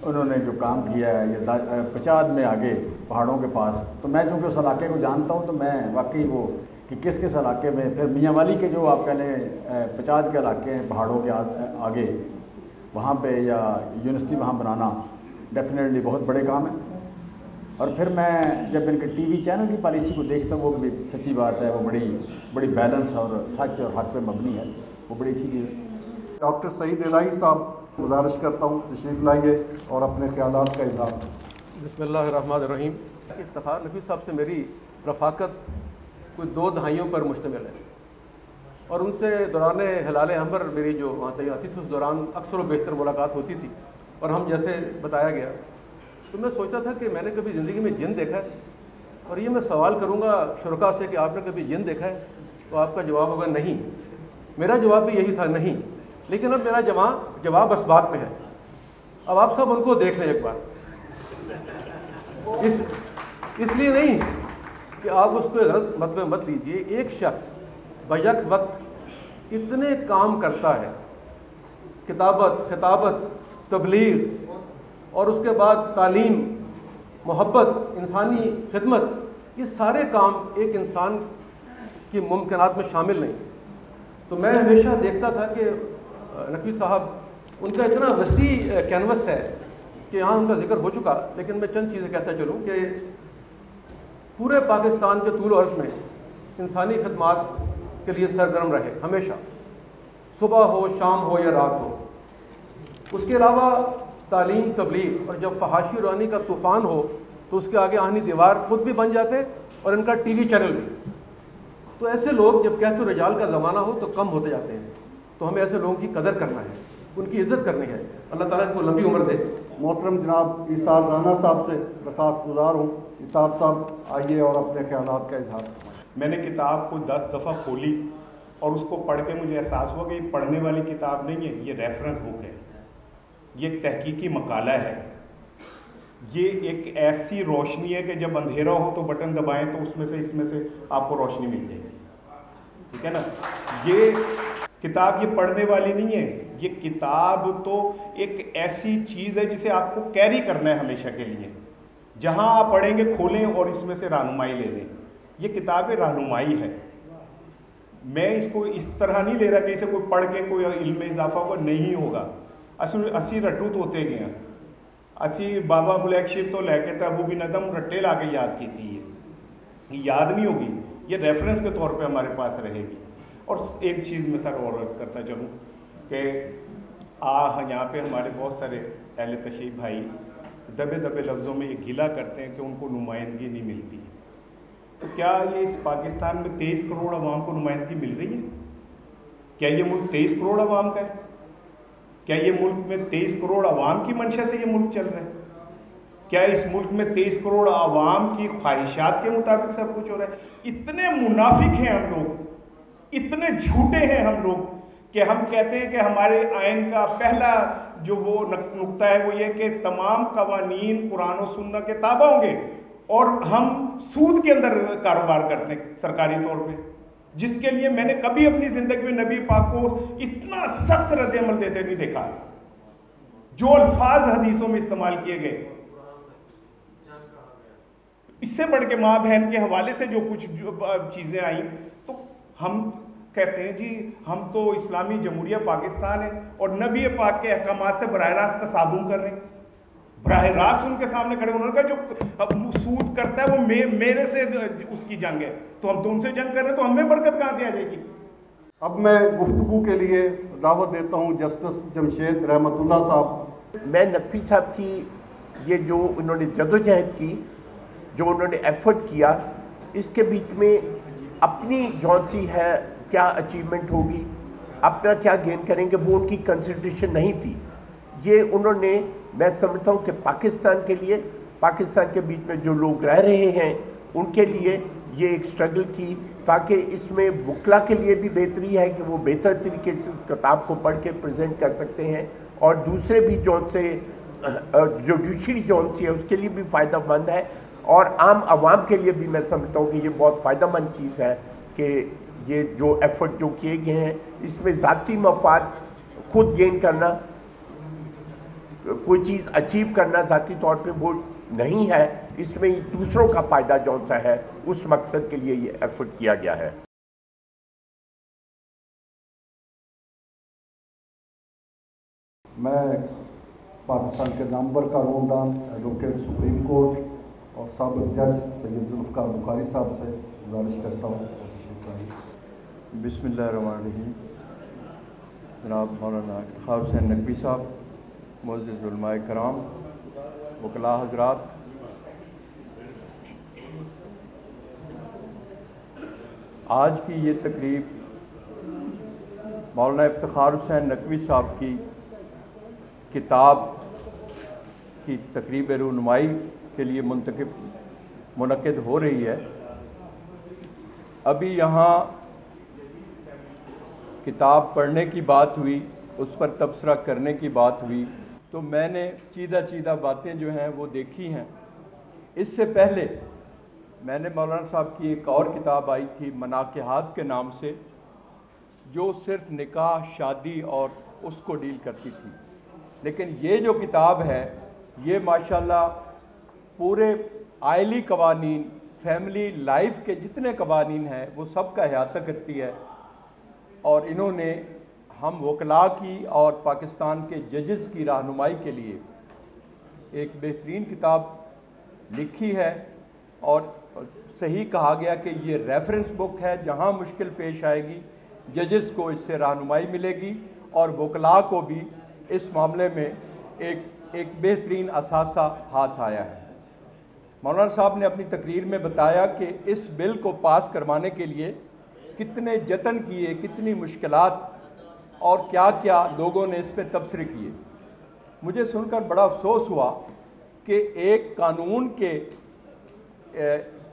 انہوں نے جو کام کیا ہے یا پچاد میں آگے پہاڑوں کے پاس, تو میں چونکہ اس علاقے کو جانتا ہوں تو میں واقعی وہ کہ کس علاقے میں, پھر میاں والی کے جو آپ کہنے پچاد کے علاقے ہیں پہاڑوں کے آگے وہاں پہ یا یونیورسٹی وہاں بنانا ڈیفینیٹلی بہت بڑے کام ہیں. اور پھر میں جب ان کے ٹی وی چینل کی پالیسی کو دیکھتا ہوں وہ بھی سچی بات ہے, وہ بڑی بیلنس اور سچ اور حق پہ مبنی ہے, وہ بڑی اچھی چیز ہے. ڈاکٹر سعید الہی صاحب, گزارش کرتا ہوں تشریف لائیے اور اپنے خیالات کا اظہار. بسم اللہ الرحمن الرحیم. افتخار نقوی صاحب سے میری رفاقت کوئی 2 دہائیوں پر مشتمل ہے, اور ان سے دوران ہلال عنبر میری جو وہاں تعیناتی تھی اس دوران اکثر و بیشتر ملاقات ہوتی تھی. اور ہم جیسے بتایا گیا تو میں سوچتا تھا کہ میں نے کبھی زندگی میں جن دیکھا ہے, اور یہ میں سوال کروں گا شرکا سے کہ آپ نے کبھی جن دیکھا ہے, تو آپ کا جواب ہوگا نہیں. میرا جواب بھی یہی تھا نہیں, لیکن اب میرا جواب اس بات میں ہے. اب آپ سب ان کو دیکھ لیں ایک بار, اس لیے نہیں کہ آپ اس کو غلط مطلب مت لیجئے. ایک شخص بیک وقت اتنے کام کرتا ہے, کتابت, خطابت, تبلیغ, اور اس کے بعد تعلیم, محبت, انسانی خدمت, یہ سارے کام ایک انسان کی ممکنات میں شامل نہیں. تو میں ہمیشہ دیکھتا تھا کہ نقوی صاحب ان کا اتنا وسیع کینوس ہے کہ یہاں ان کا ذکر ہو چکا, لیکن میں چند چیزیں کہتا چلوں کہ پورے پاکستان کے طول و عرض میں انسانی خدمات کے لیے سرگرم رہے ہمیشہ، صبح ہو، شام ہو یا رات ہو۔ اس کے علاوہ تعلیم، تبلیغ، اور جب فحاشی اور رانی کا طوفان ہو تو اس کے آگے آہنی دیوار خود بھی بن جاتے اور ان کا ٹی وی چینل بھی۔ تو ایسے لوگ جب کہت و رجال کا زمانہ ہو تو کم ہوتے جاتے ہیں، تو ہمیں ایسے لوگوں کی قدر کرنا ہے، ان کی عزت کرنی ہے۔ اللہ تعالیٰ ان کو لمبی عمر دے۔ محترم جناب ایثار رانا صاحب سے درخواست گزار ہوں، ایثار صاحب آئیے اور اپنے خیالات کا اظہار فرمائیں۔ میں نے کتاب کو 10 دفعہ کھولی اور اس کو پڑھ کے مجھے احساس ہوا کہ یہ پڑھنے والی کتاب نہیں ہے، یہ ریفرنس بک ہے، یہ ایک تحقیقی مقالہ ہے، یہ ایک ایسی روشنی ہے کہ جب اندھیرا ہو تو بٹن دبائیں تو اس میں سے آپ کو روشنی مل جائے گی، ٹھیک ہے نا۔ یہ کتاب یہ پڑھنے والی نہیں ہے، یہ کتاب تو ایک ایسی چیز ہے جسے آپ کو کیری کرنا ہے ہمیشہ کے لیے، جہاں آپ پڑھیں گے کھولیں اور اس میں سے رہنمائی لے لیں۔ یہ کتاب رہنمائی ہے، میں اس کو اس طرح نہیں لے رہا کہ اسے کوئی پڑھ کے کوئی علم میں اضافہ ہوگا، نہیں ہوگا۔ اسی رٹو تو ہوتے گئے ہیں، اسی بابا بلیک شیپ تو لے کے تھا، وہ بھی ندم رٹے لا کے یاد کی تھی، یہ یاد نہیں ہوگی، یہ ریفرنس کے طور پہ ہمارے پاس رہے گی۔ اور ایک چیز میں سر اور عرض کرتا چلوں کہ یہاں پہ ہمارے بہت سارے اہل تشریف بھائی دبے دبے لفظوں میں یہ گلا کرتے ہیں کہ ان کو نمائندگی نہیں ملتی، تو کیا یہ اس پاکستان میں 23 کروڑ عوام کو نمائندگی مل رہی ہے؟ کیا یہ ملک 23 کروڑ عوام کا ہے؟ کیا یہ ملک میں 23 کروڑ عوام کی منشا سے یہ ملک چل رہا ہے؟ کیا اس ملک میں 23 کروڑ عوام کی خواہشات کے مطابق سب کچھ ہو رہا ہے؟ اتنے منافق ہیں ہم لوگ، اتنے جھوٹے ہیں ہم لوگ کہ ہم کہتے ہیں کہ ہمارے آئین کا پہلا جو وہ نقطہ ہے وہ یہ کہ تمام قوانین قرآن و سنت کے تابع ہوں گے، اور ہم سود کے اندر کاروبار کرتے ہیں سرکاری طور پہ، جس کے لیے میں نے کبھی اپنی زندگی میں نبی پاک کو اتنا سخت رد عمل دیتے نہیں دیکھا۔ جو الفاظ حدیثوں میں استعمال کیے گئے، اس سے بڑھ کے ماں بہن کے حوالے سے جو کچھ چیزیں آئیں، تو ہم کہتے ہیں جی ہم تو اسلامی جمہوریہ پاکستان ہے اور نبی پاک کے احکامات سے براہ راست تصادم کر رہے ہیں، براہ راست ان کے سامنے کھڑے، انہوں نے کہا جو سود کرتا ہے وہ میرے سے اس کی جنگ ہے، تو ہم تو ان سے جنگ کر رہے ہیں، تو ہمیں برکت کہاں سے آ جائے گی؟ اب میں گفتگو کے لیے دعوت دیتا ہوں جسٹس جمشید رحمت اللہ صاحب۔ میں نقوی صاحب کی یہ جو انہوں نے جدوجہد کی، جو انہوں نے ایفرٹ کیا، اس کے بیچ میں اپنی جون سی ہے کیا اچیومنٹ ہوگی، اپنا کیا گین کریں گے، وہ ان کی کنسیڈریشن نہیں تھی۔ یہ انہوں نے، میں سمجھتا ہوں کہ پاکستان کے لیے، پاکستان کے بیچ میں جو لوگ رہ رہے ہیں ان کے لیے یہ ایک سٹرگل کی، تاکہ اس میں وکلا کے لیے بھی بہتری ہے کہ وہ بہتر طریقے سے اس کتاب کو پڑھ کے پریزنٹ کر سکتے ہیں، اور دوسرے بھی جون سے جو جوڈیشری جون سی ہے اس کے لیے بھی فائدہ مند ہے، اور عام عوام کے لیے بھی میں سمجھتا ہوں کہ یہ بہت فائدہ مند چیز ہے کہ یہ جو ایفرٹ جو کیے گئے ہیں، اس میں ذاتی مفاد خود گین کرنا، کوئی چیز اچیو کرنا ذاتی طور پہ وہ نہیں ہے، اس میں دوسروں کا فائدہ جون سا ہے، اس مقصد کے لیے یہ ایفرٹ کیا گیا ہے۔ میں پاکستان کے نامور قانون دان ایڈوکیٹ سپریم کورٹ اور سابق جج سید ذوالفقار بخاری صاحب سے گزارش کرتا ہوں تشریف لائیں۔ بسم اللہ الرحمن الرحیم۔ جناب مولانا افتخار حسین نقوی صاحب، معزز علماء کرام، وکلاء حضرات، آج کی یہ تقریب مولانا افتخار حسین نقوی صاحب کی کتاب کی تقریب رونمائی کے لیے منعقد ہو رہی ہے۔ ابھی یہاں کتاب پڑھنے کی بات ہوئی، اس پر تبصرہ کرنے کی بات ہوئی، تو میں نے چیدہ باتیں جو ہیں وہ دیکھی ہیں۔ اس سے پہلے میں نے مولانا صاحب کی ایک اور کتاب آئی تھی مناقحات کے نام سے، جو صرف نکاح، شادی اور اس کو ڈیل کرتی تھی، لیکن یہ جو کتاب ہے یہ ماشاءاللہ پورے آئلی قوانین، فیملی لائف کے جتنے قوانین ہیں وہ سب کا احاطہ کرتی ہے، اور انہوں نے ہم وکلاء کی اور پاکستان کے ججز کی رہنمائی کے لیے ایک بہترین کتاب لکھی ہے، اور صحیح کہا گیا کہ یہ ریفرنس بک ہے، جہاں مشکل پیش آئے گی ججز کو اس سے رہنمائی ملے گی اور وکلاء کو بھی اس معاملے میں ایک بہترین اثاثہ ہاتھ آیا ہے۔ مولانا صاحب نے اپنی تقریر میں بتایا کہ اس بل کو پاس کروانے کے لیے کتنے جتن کیے، کتنی مشکلات اور کیا کیا لوگوں نے اس پہ تبصرے کیے۔ مجھے سن کر بڑا افسوس ہوا کہ ایک قانون کے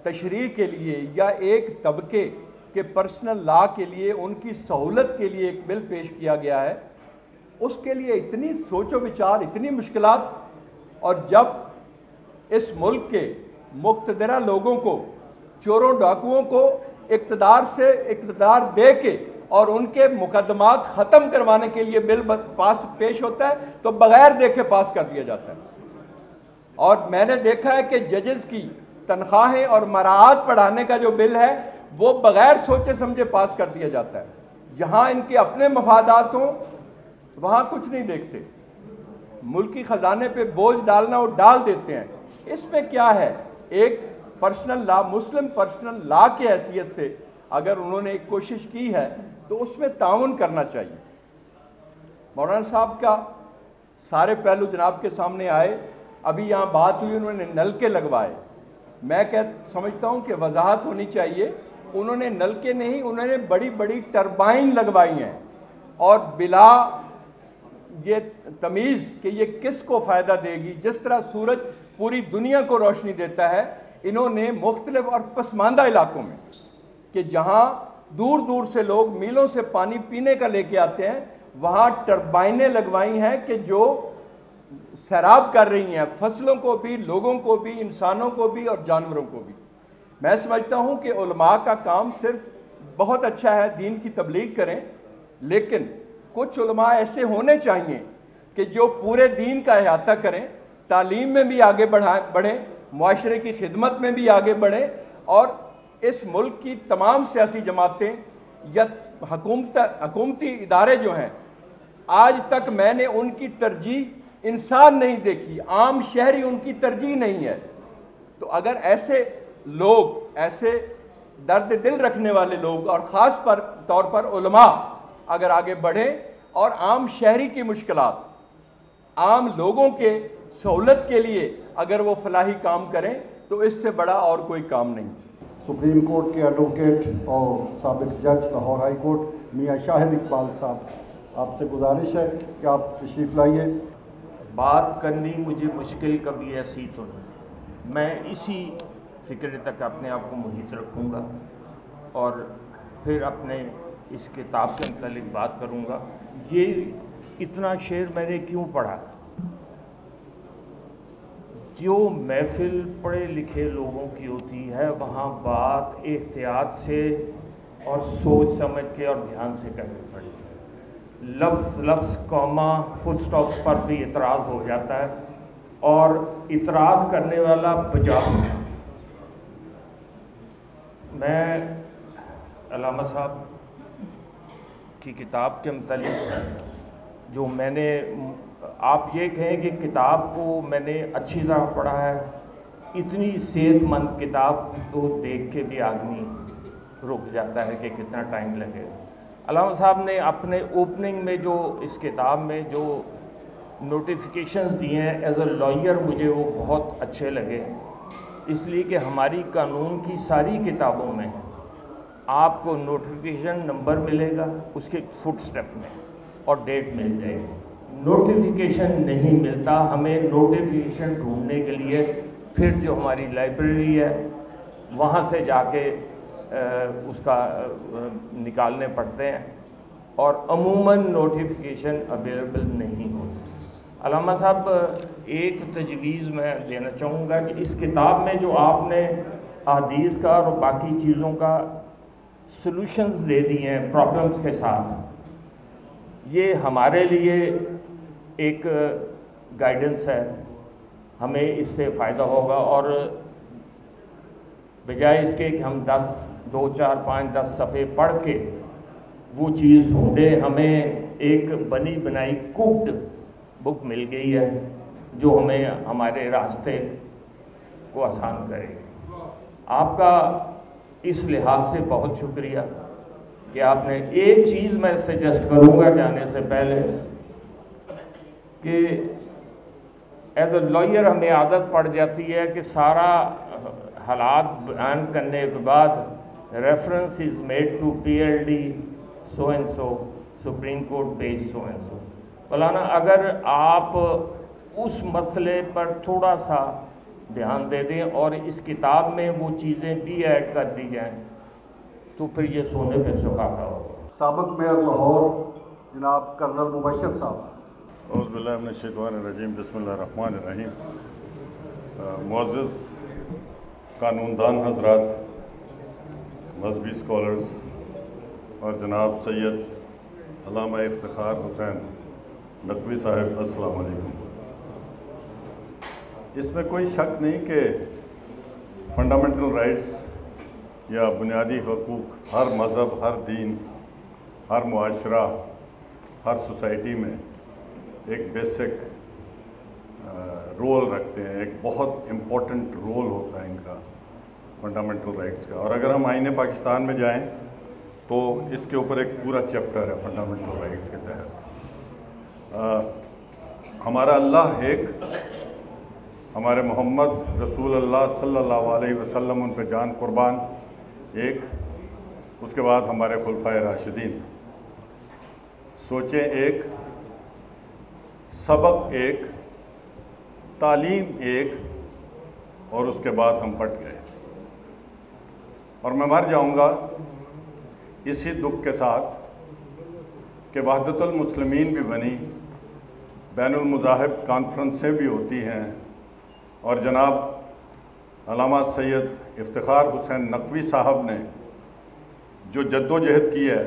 تشریح کے لیے یا ایک طبقے کے پرسنل لا کے لیے ان کی سہولت کے لیے ایک بل پیش کیا گیا ہے، اس کے لیے اتنی سوچ و بچار، اتنی مشکلات، اور جب اس ملک کے مقتدرہ لوگوں کو، چوروں ڈاکوؤں کو اقتدار دے کے اور ان کے مقدمات ختم کروانے کے لیے بل پیش ہوتا ہے تو بغیر دیکھے پاس کر دیا جاتا ہے۔ اور میں نے دیکھا ہے کہ ججز کی تنخواہیں اور مراعات بڑھانے کا جو بل ہے وہ بغیر سوچے سمجھے پاس کر دیا جاتا ہے۔ جہاں ان کے اپنے مفادات ہوں وہاں کچھ نہیں دیکھتے، ملکی خزانے پہ بوجھ ڈالنا وہ ڈال دیتے ہیں۔ اس میں کیا ہے، ایک پرسنل لا، مسلم پرسنل لا کی حیثیت سے اگر انہوں نے ایک کوشش کی ہے تو اس میں تعاون کرنا چاہیے۔ مولانا صاحب کا سارے پہلو جناب کے سامنے آئے، ابھی یہاں بات ہوئی انہوں نے نلکے لگوائے، میں سمجھتا ہوں کہ وضاحت ہونی چاہیے، انہوں نے نلکے نہیں، انہوں نے بڑی بڑی ٹربائن لگوائی ہیں اور بلا یہ تمیز کہ یہ کس کو فائدہ دے گی۔ جس طرح سورج پوری دنیا کو روشنی دیتا ہے، انہوں نے مختلف اور پسماندہ علاقوں میں کہ جہاں دور دور سے لوگ میلوں سے پانی پینے کا لے کے آتے ہیں، وہاں ٹربائنیں لگوائی ہیں کہ جو سیراب کر رہی ہیں فصلوں کو بھی، لوگوں کو بھی، انسانوں کو بھی اور جانوروں کو بھی۔ میں سمجھتا ہوں کہ علماء کا کام صرف بہت اچھا ہے دین کی تبلیغ کریں، لیکن کچھ علماء ایسے ہونے چاہیے کہ جو پورے دین کا احاطہ کریں، تعلیم میں بھی آگے بڑھیں، معاشرے کی خدمت میں بھی آگے بڑھیں، اور اس ملک کی تمام سیاسی جماعتیں یا حکومتی ادارے جو ہیں، آج تک میں نے ان کی ترجیح انسان نہیں دیکھی، عام شہری ان کی ترجیح نہیں ہے۔ تو اگر ایسے لوگ، ایسے درد دل رکھنے والے لوگ، اور خاص طور پر علماء اگر آگے بڑھیں اور عام شہری کی مشکلات، عام لوگوں کے سہولت کے لیے اگر وہ فلاحی کام کریں تو اس سے بڑا اور کوئی کام نہیں۔ سپریم کورٹ کے ایڈوکیٹ اور سابق جج لاہور ہائی کورٹ میاں شاہد اقبال صاحب، آپ سے گزارش ہے کہ آپ تشریف لائیے۔ بات کرنی مجھے مشکل کبھی ایسی تو نہیں تھی، میں اسی فکر تک اپنے آپ کو محیط رکھوں گا اور پھر اپنے اس کتاب کے متعلق بات کروں گا۔ یہ اتنا شعر میں نے کیوں پڑھا؟ جو محفل پڑھے لکھے لوگوں کی ہوتی ہے وہاں بات احتیاط سے اور سوچ سمجھ کے اور دھیان سے کرنی پڑتی ہے۔ لفظ کاما فل سٹاپ پر بھی اعتراض ہو جاتا ہے، اور اعتراض کرنے والا بجا۔ میں علامہ صاحب کی کتاب کے متعلق جو میں نے، آپ یہ کہیں کہ کتاب کو میں نے اچھی طرح پڑھا ہے، اتنی صحت مند کتاب تو دیکھ کے بھی آدمی رک جاتا ہے کہ کتنا ٹائم لگے گا۔ علامہ صاحب نے اپنے اوپننگ میں جو اس کتاب میں جو نوٹیفیکیشنز دیے ہیں، ایز اے لائر مجھے وہ بہت اچھے لگے، اس لیے کہ ہماری قانون کی ساری کتابوں میں آپ کو نوٹیفیکیشن نمبر ملے گا اس کے فٹ سٹیپ میں اور ڈیٹ مل جائے گی۔ نوٹیفیکیشن نہیں ملتا، ہمیں نوٹیفیکیشن ڈھونڈنے کے لیے پھر جو ہماری لائبریری ہے وہاں سے جا کے اس کا نکالنے پڑتے ہیں، اور عموماً نوٹیفیکیشن اویلیبل نہیں ہوتے۔ علامہ صاحب ایک تجویز میں دینا چاہوں گا کہ اس کتاب میں جو آپ نے احادیث کا اور باقی چیزوں کا سلوشنز دے دیے ہیں پرابلمز کے ساتھ، یہ ہمارے لیے ایک گائیڈنس ہے، ہمیں اس سے فائدہ ہوگا، اور بجائے اس کے کہ ہم 2, 4, 5, 10 صفحے پڑھ کے وہ چیز ڈھونڈیں، ہمیں ایک بنی بنائی کوکڈ بک مل گئی ہے جو ہمیں ہمارے راستے کو آسان کرے گی۔ آپ کا اس لحاظ سے بہت شکریہ کہ آپ نے ایک چیز میں سجیسٹ کروں گا جانے سے پہلے کہ ایز اے لائر ہمیں عادت پڑ جاتی ہے کہ سارا حالات بیان کرنے کے بعد reference is made to PLD so and so supreme court page so and so. Maulana اگر آپ اس مسئلے پر تھوڑا سا دھیان دے دیں اور اس کتاب میں وہ چیزیں بھی ایڈ کر دی جائیں تو پھر یہ سونے پہ سہاگا ہوگا. سابق میئر لاہور جناب کرنل مبشر صاحب. اعوذ باللہ من الشیطان الرجیم، بسم اللہ الرحمن الرحیم. معزز قانون دان حضرات، مذہبی اسکالرز اور جناب سید علامہ افتخار حسین نقوی صاحب، السلام علیکم. اس میں کوئی شک نہیں کہ فنڈامنٹل رائٹس یا بنیادی حقوق ہر مذہب، ہر دین، ہر معاشرہ، ہر سوسائٹی میں ایک بیسک رول رکھتے ہیں. ایک بہت امپورٹنٹ رول ہوتا ہے ان کا، فنڈامنٹل رائٹس کا. اور اگر ہم آئین پاکستان میں جائیں تو اس کے اوپر ایک پورا چیپٹر ہے فنڈامنٹل رائٹس کے تحت. ہمارا اللہ ایک، ہمارے محمد رسول اللہ صلی اللہ علیہ وسلم ان پہ جان قربان ایک، اس کے بعد ہمارے خلفائے راشدین. سوچیں ایک، سبق ایک، تعلیم ایک، اور اس کے بعد ہم پٹ گئے. اور میں مر جاؤں گا اسی دکھ کے ساتھ کہ وحدت المسلمین بھی بنی، بین المذاہب کانفرنسیں بھی ہوتی ہیں، اور جناب علامہ سید افتخار حسین نقوی صاحب نے جو جد و جہد کی ہے،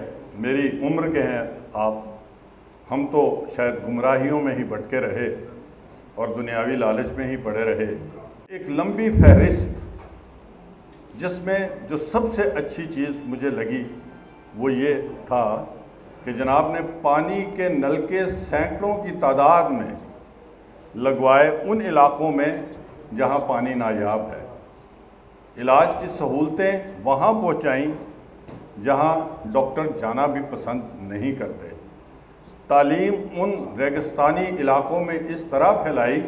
میری عمر کے ہیں آپ، ہم تو شاید گمراہیوں میں ہی بھٹکے رہے اور دنیاوی لالچ میں ہی پڑے رہے. ایک لمبی فہرست جس میں جو سب سے اچھی چیز مجھے لگی وہ یہ تھا کہ جناب نے پانی کے نلکے سینکڑوں کی تعداد میں لگوائے ان علاقوں میں جہاں پانی نایاب ہے، علاج کی سہولتیں وہاں پہنچائیں جہاں ڈاکٹر جانا بھی پسند نہیں کرتے، تعلیم ان ریگستانی علاقوں میں اس طرح پھیلائی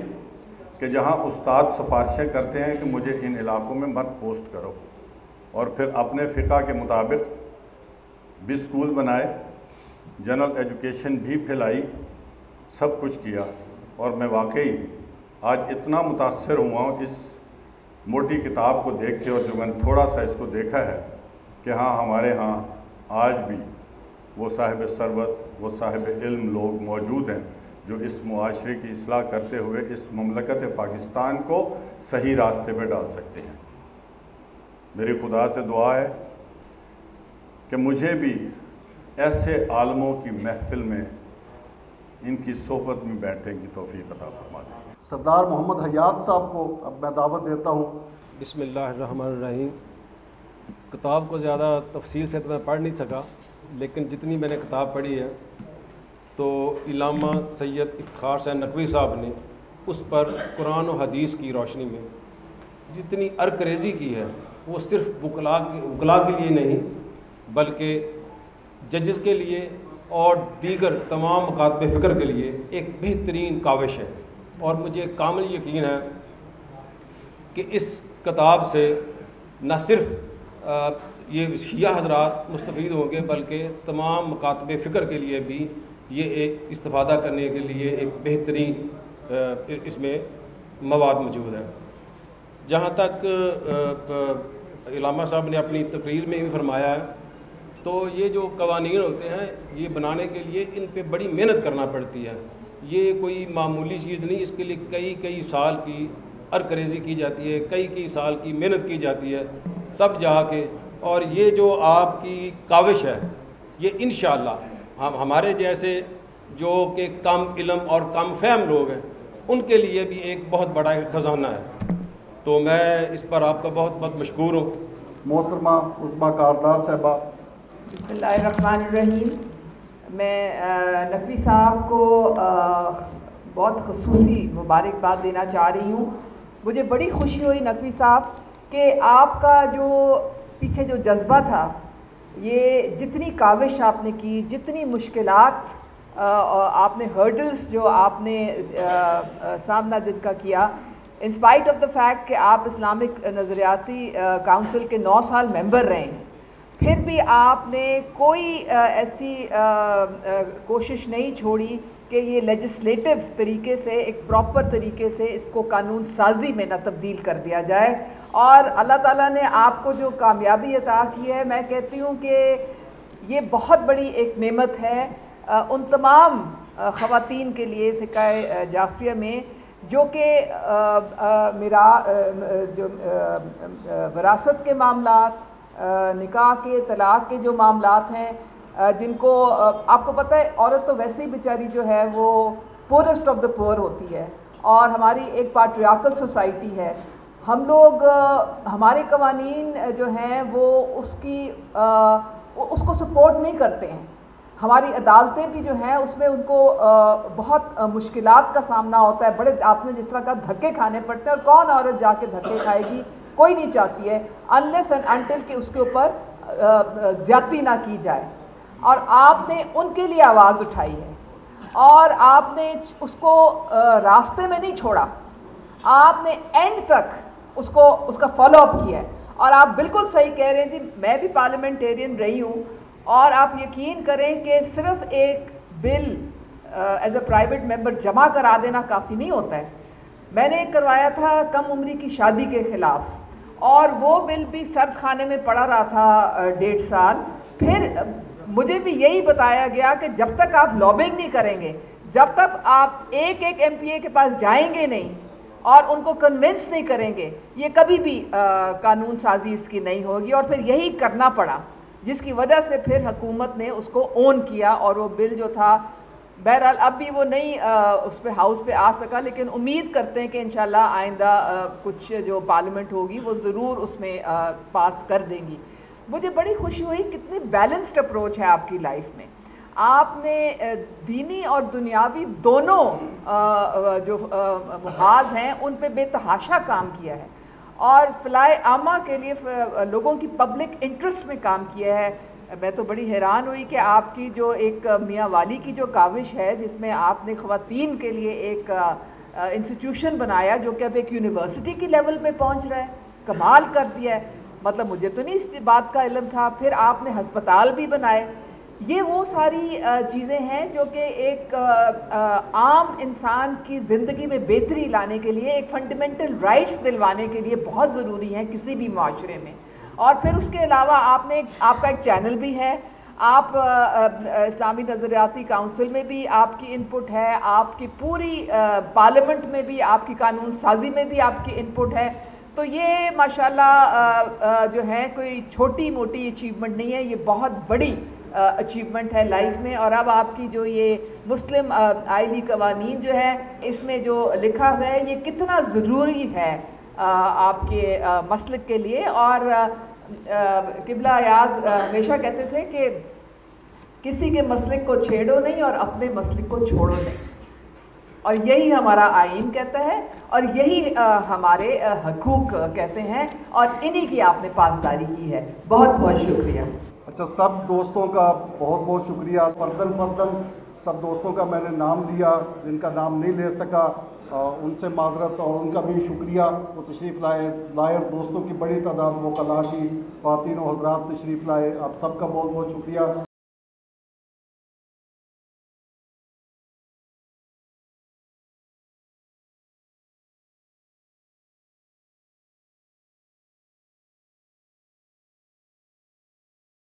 کہ جہاں استاد سفارشیں کرتے ہیں کہ مجھے ان علاقوں میں مت پوسٹ کرو، اور پھر اپنے فقہ کے مطابق بھی اسکول بنائے، جنرل ایجوکیشن بھی پھیلائی، سب کچھ کیا. اور میں واقعی آج اتنا متاثر ہوا ہوں اس موٹی کتاب کو دیکھ کے، اور جو میں نے تھوڑا سا اس کو دیکھا ہے کہ ہاں ہمارے ہاں آج بھی وہ صاحب ثروت، وہ صاحب علم لوگ موجود ہیں جو اس معاشرے کی اصلاح کرتے ہوئے اس مملکت پاکستان کو صحیح راستے پہ ڈال سکتے ہیں. میری خدا سے دعا ہے کہ مجھے بھی ایسے عالموں کی محفل میں ان کی صحبت میں بیٹھنے کی توفیق عطا فرما دیں. سردار محمد حیات صاحب کو اب میں دعوت دیتا ہوں. بسم اللہ الرحمن الرحیم. کتاب کو زیادہ تفصیل سے تو میں پڑھ نہیں سکا، لیکن جتنی میں نے کتاب پڑھی ہے تو علامہ سید افتخار حسین نقوی صاحب نے اس پر قرآن و حدیث کی روشنی میں جتنی ارکریزی کی ہے وہ صرف وکلاء کے لیے نہیں بلکہ ججز کے لیے اور دیگر تمام مکاتب فکر کے لیے ایک بہترین کاوش ہے. اور مجھے کامل یقین ہے کہ اس کتاب سے نہ صرف یہ شیعہ حضرات مستفید ہوں گے بلکہ تمام مکاتب فکر کے لیے بھی یہ ایک استفادہ کرنے کے لیے ایک بہترین اس میں مواد موجود ہے. جہاں تک علامہ صاحب نے اپنی تقریر میں بھی فرمایا ہے تو یہ جو قوانین ہوتے ہیں یہ بنانے کے لیے ان پہ بڑی محنت کرنا پڑتی ہے. یہ کوئی معمولی چیز نہیں، اس کے لیے کئی سال کی ارکریزی کی جاتی ہے، کئی سال کی محنت کی جاتی ہے تب جا کے. اور یہ جو آپ کی کاوش ہے یہ انشاءاللہ ہمارے جیسے جو کہ کم علم اور کم فہم لوگ ہیں ان کے لیے بھی ایک بہت بڑا ایک خزانہ ہے. تو میں اس پر آپ کا بہت بہت مشکور ہوں. محترمہ عظمیٰ کاردار صاحبہ. بسم اللہ الرحمن الرحیم. میں نقوی صاحب کو بہت خصوصی مبارکباد دینا چاہ رہی ہوں. مجھے بڑی خوشی ہوئی نقوی صاحب کہ آپ کا جو پیچھے جو جذبہ تھا، یہ جتنی کاوش آپ نے کی، جتنی مشکلات آپ نے ہرڈلز جو آپ نے سامنا جن کا کیا، انسپائٹ آف دا فیکٹ کہ آپ اسلامک نظریاتی کونسل کے 9 سال ممبر رہے ہیں، پھر بھی آپ نے کوئی ایسی کوشش نہیں چھوڑی کہ یہ لیجسلیٹو طریقے سے، ایک پراپر طریقے سے اس کو قانون سازی میں نہ تبدیل کر دیا جائے. اور اللہ تعالیٰ نے آپ کو جو کامیابی عطا کی ہے، میں کہتی ہوں کہ یہ بہت بڑی ایک نعمت ہے ان تمام خواتین کے لیے فقہ جعفریہ میں جو کہ میرا جو وراثت کے معاملات، نکاح کے، طلاق کے جو معاملات ہیں، جن کو آپ کو پتہ ہے عورت تو ویسے ہی بیچاری جو ہے وہ پورسٹ آف دا پور ہوتی ہے، اور ہماری ایک پیٹریارکل سوسائٹی ہے. ہم لوگ، ہمارے قوانین جو ہیں وہ اس کو سپورٹ نہیں کرتے ہیں. ہماری عدالتیں بھی جو ہیں اس میں ان کو بہت مشکلات کا سامنا ہوتا ہے. بڑے آپ نے جس طرح کا دھکے کھانے پڑتے ہیں، اور کون عورت جا کے دھکے کھائے گی؟ کوئی نہیں چاہتی ہے انلیس اینڈ انٹل کہ اس کے اوپر زیادتی نہ کی جائے. اور آپ نے ان کے لیے آواز اٹھائی ہے، اور آپ نے اس کو راستے میں نہیں چھوڑا، آپ نے اینڈ تک اس کا فالو اپ کیا ہے. اور آپ بالکل صحیح کہہ رہے ہیں جی، میں بھی پارلیمنٹیرین رہی ہوں، اور آپ یقین کریں کہ صرف ایک بل ایز اے پرائیویٹ ممبر جمع کرا دینا کافی نہیں ہوتا ہے. میں نے ایک کروایا تھا کم عمری کی شادی کے خلاف، اور وہ بل بھی سرد خانے میں پڑا رہا تھا 1.5 سال. پھر مجھے بھی یہی بتایا گیا کہ جب تک آپ لابنگ نہیں کریں گے، جب تک آپ ایک ایم پی اے کے پاس جائیں گے نہیں اور ان کو کنونس نہیں کریں گے، یہ کبھی بھی قانون سازی اس کی نہیں ہوگی. اور پھر یہی کرنا پڑا، جس کی وجہ سے پھر حکومت نے اس کو اون کیا، اور وہ بل جو تھا بہرحال اب بھی وہ نہیں اس پہ ہاؤس پہ آ سکا، لیکن امید کرتے ہیں کہ انشاءاللہ آئندہ کچھ جو پارلیمنٹ ہوگی وہ ضرور اس میں پاس کر دیں گی. مجھے بڑی خوشی ہوئی کتنی بیلنسڈ اپروچ ہے آپ کی لائف میں. آپ نے دینی اور دنیاوی دونوں جو محاذ ہیں ان پہ بے تحاشا کام کیا ہے، اور فلاح عامہ کے لیے لوگوں کی پبلک انٹرسٹ میں کام کیا ہے. میں تو بڑی حیران ہوئی کہ آپ کی جو ایک میاں والی کی جو کاوش ہے، جس میں آپ نے خواتین کے لیے ایک انسٹیٹیوشن بنایا جو کہ اب ایک یونیورسٹی کی لیول پہ پہنچ رہا ہے، کمال کر دیا ہے. مطلب مجھے تو نہیں اس بات کا علم تھا. پھر آپ نے ہسپتال بھی بنائے. یہ وہ ساری چیزیں ہیں جو کہ ایک عام انسان کی زندگی میں بہتری لانے کے لیے، ایک فنڈامنٹل رائٹس دلوانے کے لیے بہت ضروری ہیں کسی بھی معاشرے میں. اور پھر اس کے علاوہ آپ کا ایک چینل بھی ہے، آپ اسلامی نظریاتی کونسل میں بھی آپ کی انپٹ ہے، آپ کی پوری پارلیمنٹ میں بھی، آپ کی قانون سازی میں بھی آپ کی انپٹ ہے. تو یہ ماشاءاللہ جو ہے کوئی چھوٹی موٹی اچیومنٹ نہیں ہے، یہ بہت بڑی اچیومنٹ ہے لائف میں. اور اب آپ کی جو یہ مسلم آئلی قوانین جو ہے، اس میں جو لکھا ہوا ہے یہ کتنا ضروری ہے آپ کے مسلک کے لیے. اور قبلہ ایاز ہمیشہ کہتے تھے کہ کسی کے مسلک کو چھیڑو نہیں اور اپنے مسلک کو چھوڑو نہیں، اور یہی ہمارا آئین کہتا ہے، اور یہی ہمارے حقوق کہتے ہیں، اور انہی کی آپ نے پاسداری کی ہے. بہت بہت شکریہ. اچھا، سب دوستوں کا بہت بہت شکریہ. فرداً سب دوستوں کا میں نے نام لیا، جن کا نام نہیں لے سکا ان سے معذرت، اور ان کا بھی شکریہ. وہ تشریف لائے دوستوں کی بڑی تعداد، وہ وکلاء کی خواتین و حضرات تشریف لائے. آپ سب کا بہت بہت شکریہ.